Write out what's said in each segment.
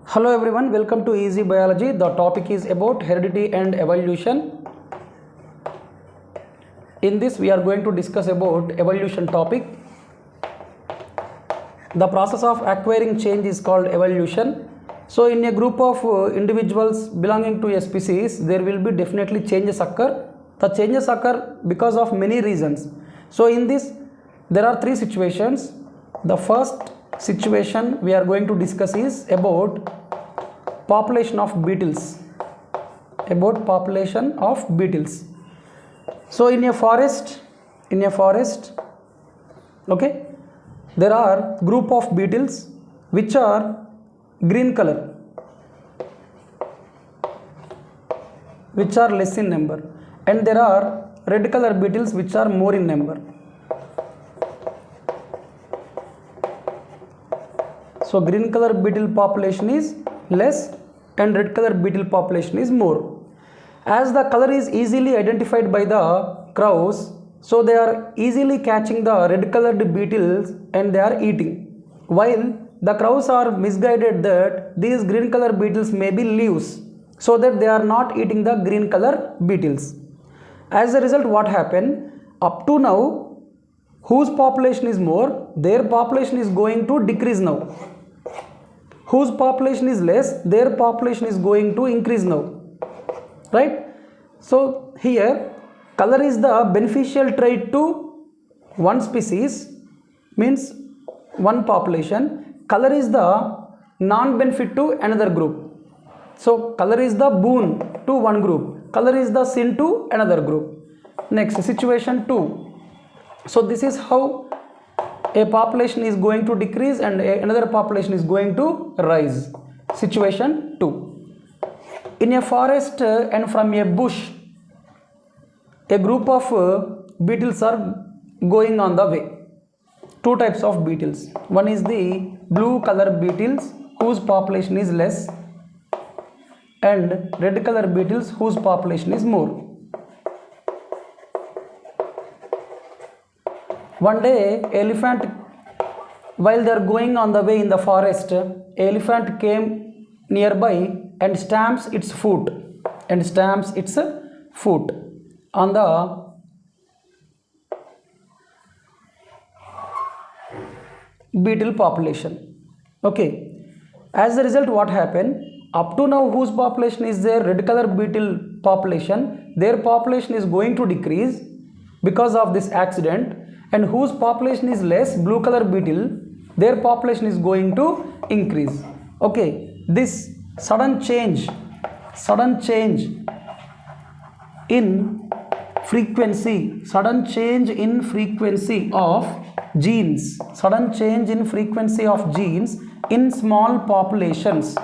Hello everyone, welcome to Easy Biology. The topic is about heredity and evolution. In this we are going to discuss about evolution topic. The process of acquiring change is called evolution. So in a group of individuals belonging to a species, there will be definitely changes occur. The changes occur because of many reasons. So in this there are three situations. The first situation we are going to discuss is about population of beetles. So in a forest, okay, there are group of beetles which are green color, which are less in number, and there are red color beetles which are more in number. So green color beetle population is less and red color beetle population is more. As the color is easily identified by the crows, so they are easily catching the red colored beetles and they are eating, while the crows are misguided that these green color beetles may be leaves, so that they are not eating the green color beetles. As a result, what happened? Up to now, whose population is more, their population is going to decrease now. Whose population is less, their population is going to increase now, right? So here color is the beneficial trait to one species, means one population. Color is the non-benefit to another group. So color is the boon to one group, color is the sin to another group. Next, situation 2. So this is how a population is going to decrease and another population is going to rise. Situation 2. In a forest and from a bush, a group of beetles are going on the way. Two types of beetles. One is the blue color beetles whose population is less, and red color beetles whose population is more. One day, while they are going on the way in the forest, elephant came nearby and stamps its foot on the beetle population. Okay. As a result, what happened? Up to now, whose population is there? Red color beetle population. Their population is going to decrease because of this accident. And whose population is less, blue color beetle, their population is going to increase. Okay, this sudden change in frequency of genes, in small populations,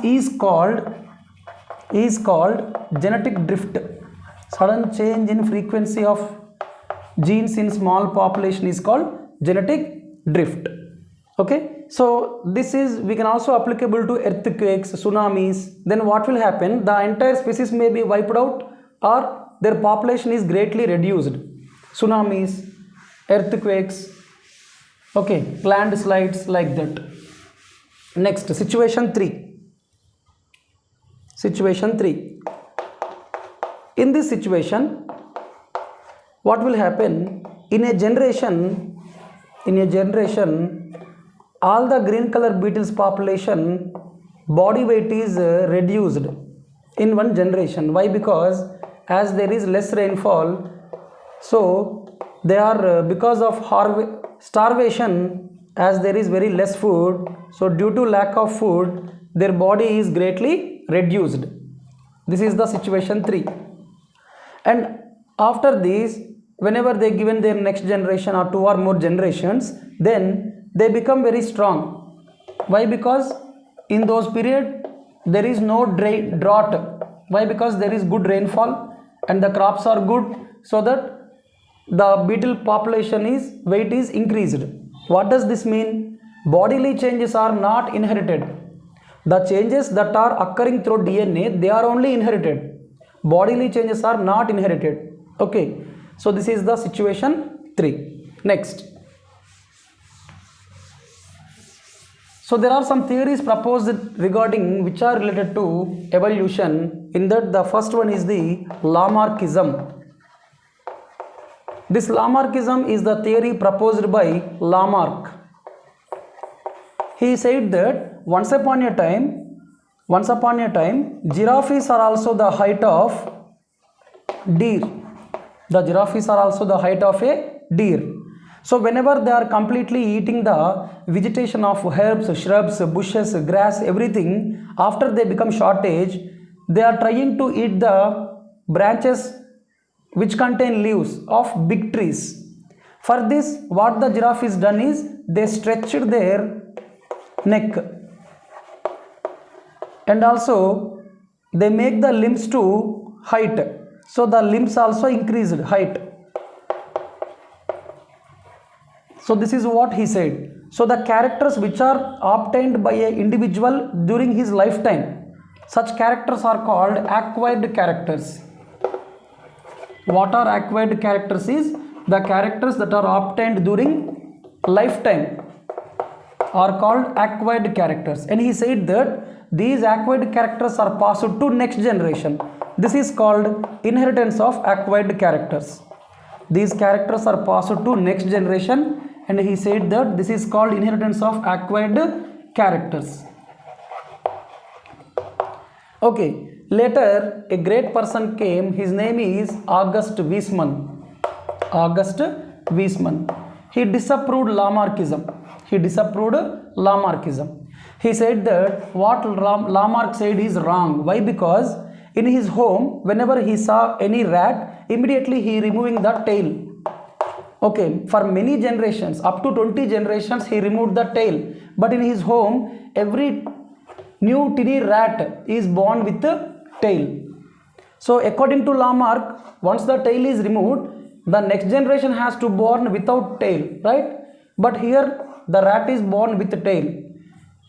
is called genetic drift. Sudden change in frequency of genes in small population is called genetic drift. Okay, so this is, we can also applicable to earthquakes, tsunamis. Then what will happen? The entire species may be wiped out or their population is greatly reduced. Tsunamis, earthquakes, okay, landslides, like that. Next, situation 3. In this situation, what will happen? In a generation, all the green color beetles population body weight is reduced in one generation. Why? Because as there is less rainfall, so they are because of starvation, as there is very less food, so due to lack of food, their body is greatly reduced. This is the situation 3. And after this, whenever they given their next generation or 2 or more generations, then they become very strong. Why? Because in those period there is no drought. Why? Because there is good rainfall and the crops are good, so that the beetle population weight is increased. What does this mean? Bodily changes are not inherited. The changes that are occurring through DNA, they are only inherited. Bodily changes are not inherited. Okay, so this is the situation 3. Next, So there are some theories proposed regarding which are related to evolution. In that, the first one is the Lamarckism. This Lamarckism is the theory proposed by Lamarck. He said that once upon a time, giraffes are also the height of deer. The giraffes are also the height of a deer. So whenever they are completely eating the vegetation of herbs, shrubs, bushes, grass, everything, after they become short age, they are trying to eat the branches which contain leaves of big trees. For this, what the giraffe is done is, they stretched their neck and also they make the limbs to height. So the limbs also increased height. So this is what he said. So the characters which are obtained by an individual during his lifetime, such characters are called acquired characters. What are acquired characters is the characters that are obtained during lifetime are called acquired characters. And he said that these acquired characters are passed to next generation. This is called inheritance of acquired characters. These characters are passed to next generation, and he said that this is called inheritance of acquired characters. Okay, later a great person came. His name is August Weismann. August Weismann. He disapproved Lamarckism. He said that what Lamarck said is wrong. Why? Because in his home, whenever he saw any rat, immediately he removing the tail. Okay, for many generations, up to 20 generations, he removed the tail. But in his home, every new tiny rat is born with the tail. So according to Lamarck, once the tail is removed, the next generation has to born without tail, right? But here the rat is born with the tail.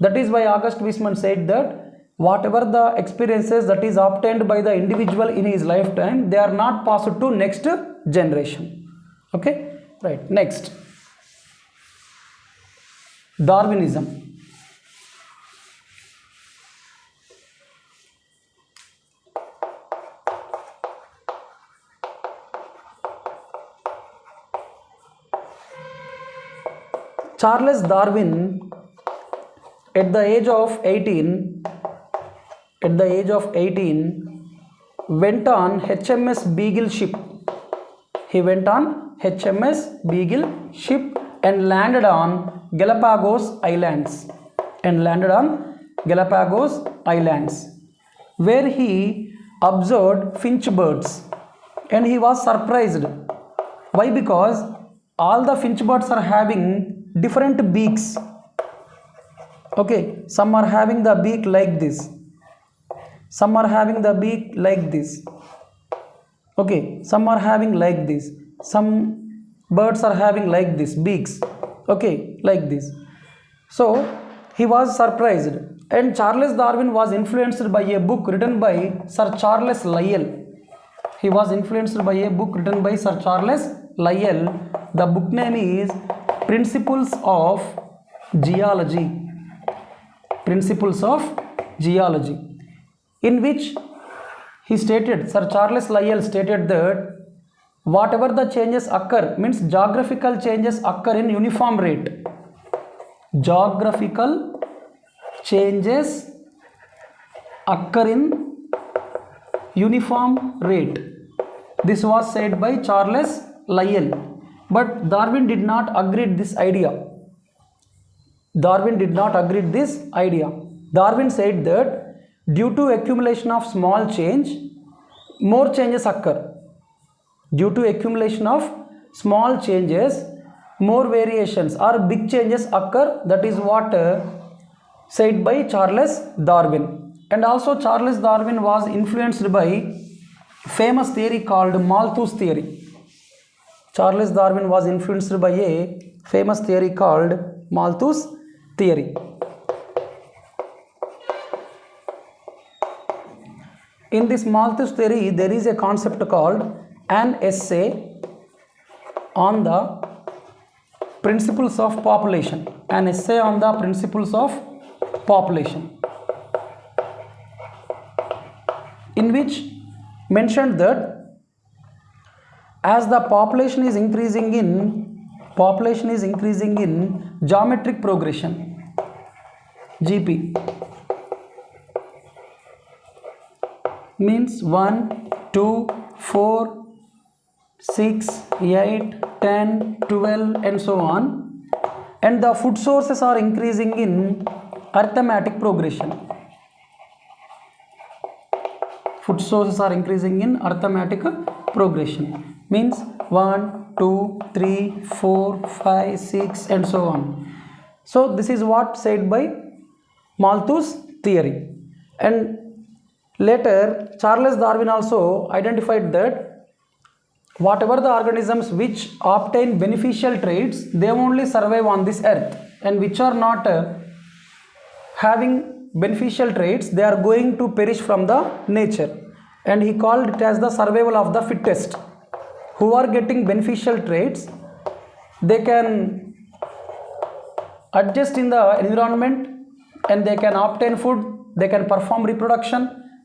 That is why August Weismann said that whatever the experiences that is obtained by the individual in his lifetime, they are not passed to next generation. Okay, right. Next, Darwinism. Charles Darwin, at the age of 18, went on HMS Beagle ship. He went on HMS Beagle ship and landed on Galapagos Islands. Where he observed finch birds, and he was surprised. Why? Because all the finch birds are having different beaks. Okay, some are having the beak like this, some are having the beak like this. Okay, some are having like this, some birds are having like this beaks. Okay, like this. So he was surprised, and Charles Darwin was influenced by a book written by Sir Charles Lyell. He was influenced by a book written by Sir Charles Lyell. The book name is Principles of Geology. Principles of Geology, in which he stated, Sir Charles Lyell stated that whatever the changes occur, means geographical changes occur in uniform rate. Geographical changes occur in uniform rate. This was said by Charles Lyell. But Darwin did not agree this idea. Darwin said that due to accumulation of small change, more changes occur. Due to accumulation of small changes, more variations or big changes occur. That is what said by Charles Darwin. And also Charles Darwin was influenced by famous theory called Malthus theory. Charles Darwin was influenced by a famous theory called Malthus theory. In this Malthus theory, there is a concept called an essay on the principles of population, an essay on the principles of population, in which mentioned that as the population is increasing in geometric progression, GP, means 1, 2, 4, 6, 8, 10, 12 and so on, and the food sources are increasing in arithmetic progression. Food sources are increasing in arithmetic progression, means 1, 2, 3, 4, 5, 6 and so on. So this is what said by Malthus theory. And later Charles Darwin also identified that whatever the organisms which obtain beneficial traits, they only survive on this earth, and which are not having beneficial traits, they are going to perish from the nature. And he called it as the survival of the fittest. Who are getting beneficial traits, they can adjust in the environment and they can obtain food, they can perform reproduction,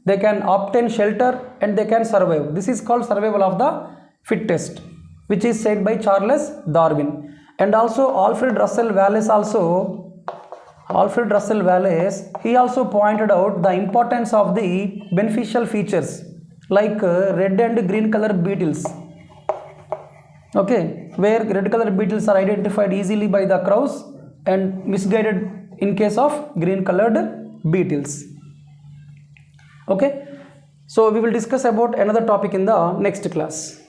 they can obtain shelter, and they can survive. This is called survival of the fittest, which is said by Charles Darwin. And also Alfred Russel Wallace he also pointed out the importance of the beneficial features like red and green color beetles, okay, where red color beetles are identified easily by the crows and misguided in case of green colored beetles. Okay, so we will discuss about another topic in the next class.